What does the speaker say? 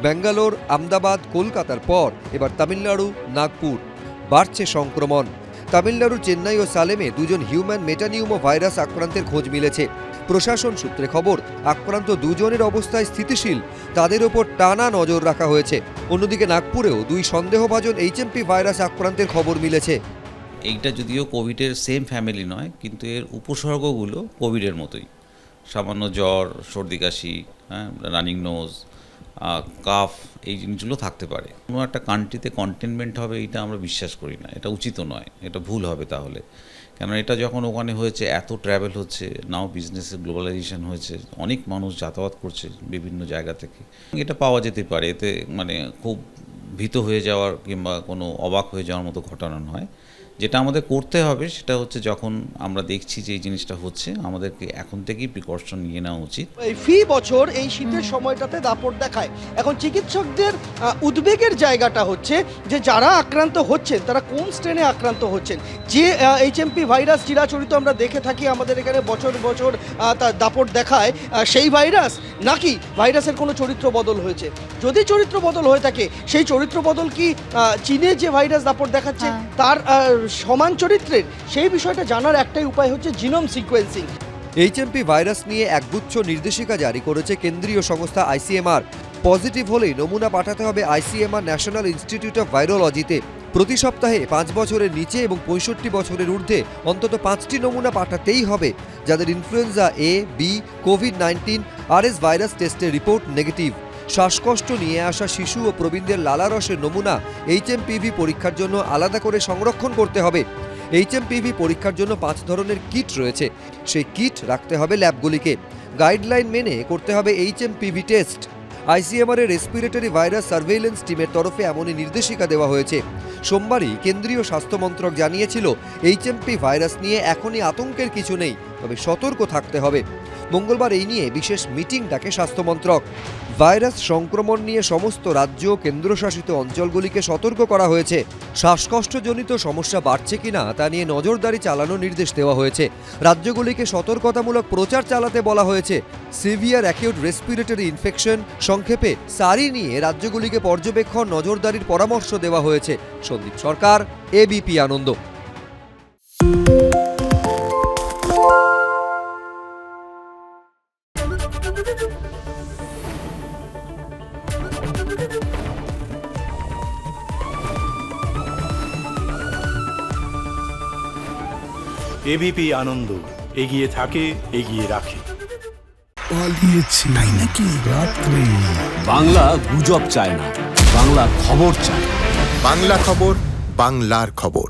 ব্যাঙ্গালোর, আহমেদাবাদ, কলকাতার পর এবার তামিলনাড়ু, নাগপুর। বাড়ছে সংক্রমণ। তামিলনাড়ুর চেন্নাই ও সালেমে দুজন হিউম্যান মেটানিউমো ভাইরাস আক্রান্তের খোঁজ মিলেছে। প্রশাসন সূত্রে খবর, আক্রান্ত দুজনের অবস্থায় স্থিতিশীল, তাদের ওপর টানা নজর রাখা হয়েছে। অন্যদিকে নাগপুরেও দুই সন্দেহভাজন এইচএমপি ভাইরাস আক্রান্তের খবর মিলেছে। এইটা যদিও কোভিডের সেম ফ্যামিলি নয়, কিন্তু এর উপসর্গগুলো কোভিডের মতোই। সামান্য জ্বর, সর্দি কাশি, রানিং নোজ, কাফ, এই জিনিসগুলো থাকতে পারে। কোনো একটা কান্ট্রিতে কন্টেনমেন্ট হবে এটা আমরা বিশ্বাস করি না, এটা উচিত নয়, এটা ভুল হবে তাহলে। কেন এটা যখন ওখানে হয়েছে, এত ট্রাভেল হচ্ছে, নাও বিজনেসের গ্লোবালাইজেশন হয়েছে, অনেক মানুষ যাতায়াত করছে বিভিন্ন জায়গা থেকে, এটা পাওয়া যেতে পারে। এতে খুব ভীত হয়ে যাওয়ার কিংবা কোনো অবাক হয়ে যাওয়ার মতো ঘটনা নয়। যেটা আমাদের করতে হবে সেটা হচ্ছে, যখন আমরা দেখছি যে এই জিনিসটা হচ্ছে, আমাদেরকে এখন থেকেই প্রিকশন নিয়ে নেওয়া উচিত। এই ফি বছর এই শীতের সময়টাতে দাপট দেখায়। এখন চিকিৎসকদের উদ্বেগের জায়গাটা হচ্ছে যে যারা আক্রান্ত হচ্ছেন তারা কোন স্ট্রেনে আক্রান্ত হচ্ছেন। যে এইচএমপি ভাইরাস চিরাচরিত আমরা দেখে থাকি আমাদের এখানে বছর বছর তার দাপট দেখায়, সেই ভাইরাস নাকি ভাইরাসের কোনো চরিত্র বদল হয়েছে। যদি চরিত্র বদল হয়ে থাকে, সেই চরিত্র বদল কি চীনে যে ভাইরাস দাপট দেখাচ্ছে তার সমান চরিত্রের, সেই বিষয়টা জানার একটাই উপায় হচ্ছে জিনোম সিকোয়েন্সিং। এইচএমপি ভাইরাস নিয়ে একগুচ্ছ নির্দেশিকা জারি করেছে কেন্দ্রীয় সংস্থা আইসিএমআর। পজিটিভ হলেই নমুনা পাঠাতে হবে আইসিএমআর ন্যাশনাল ইনস্টিটিউট অফ ভাইরোলজিতে। প্রতি সপ্তাহে 5 বছরের নিচে এবং 65 বছরের ঊর্ধ্বে অন্তত 5টি নমুনা পাঠাতেই হবে, যাদের ইনফ্লুয়েঞ্জা এ, বি, কোভিড-19, আরএস ভাইরাস টেস্টের রিপোর্ট নেগেটিভ। শ্বাসকষ্ট নিয়ে আসা শিশু ও প্রবীণদের লালারসের নমুনা এইচএমপিভি পরীক্ষার জন্য আলাদা করে সংরক্ষণ করতে হবে। এইচএমপিভি পরীক্ষার জন্য 5 ধরনের কিট রয়েছে, সেই কিট রাখতে হবে ল্যাবগুলিকে। গাইডলাইন মেনে করতে হবে এইচএমপিভি টেস্ট। আইসিএমআর এর রেসপিরেটরি ভাইরাস সার্ভেইলেন্স টিমের তরফে এমনই নির্দেশিকা দেওয়া হয়েছে। সোমবারই কেন্দ্রীয় স্বাস্থ্য মন্ত্রক জানিয়েছিল, এইচএমপি ভাইরাস নিয়ে এখনই আতঙ্কের কিছু নেই, তবে সতর্ক থাকতে হবে। মঙ্গলবার এই নিয়ে বিশেষ মিটিং ডাকে স্বাস্থ্য মন্ত্রক। ভাইরাস সংক্রমণ নিয়ে সমস্ত রাজ্য ও কেন্দ্রশাসিত অঞ্চলগুলিকে সতর্ক করা হয়েছে। শ্বাসকষ্টজনিত সমস্যা বাড়ছে কিনা তা নিয়ে নজরদারি চালানোর নির্দেশ দেওয়া হয়েছে। রাজ্যগুলিকে সতর্কতামূলক প্রচার চালাতে বলা হয়েছে। সিভিয়ার অ্যাকিউট রেসপিরেটরি ইনফেকশন, সংক্ষেপে সারি নিয়ে রাজ্যগুলিকে পর্যবেক্ষণ, নজরদারির পরামর্শ দেওয়া হয়েছে। সন্দীপ সরকার, এবিপি আনন্দ। এবিপি আনন্দ, এগিয়ে থাকে, এগিয়ে রাখে। পালিয়েছে তাই নাকি? রাত্রে বাংলা গুজব চায় না, বাংলা খবর চায়। বাংলা খবর, বাংলার খবর।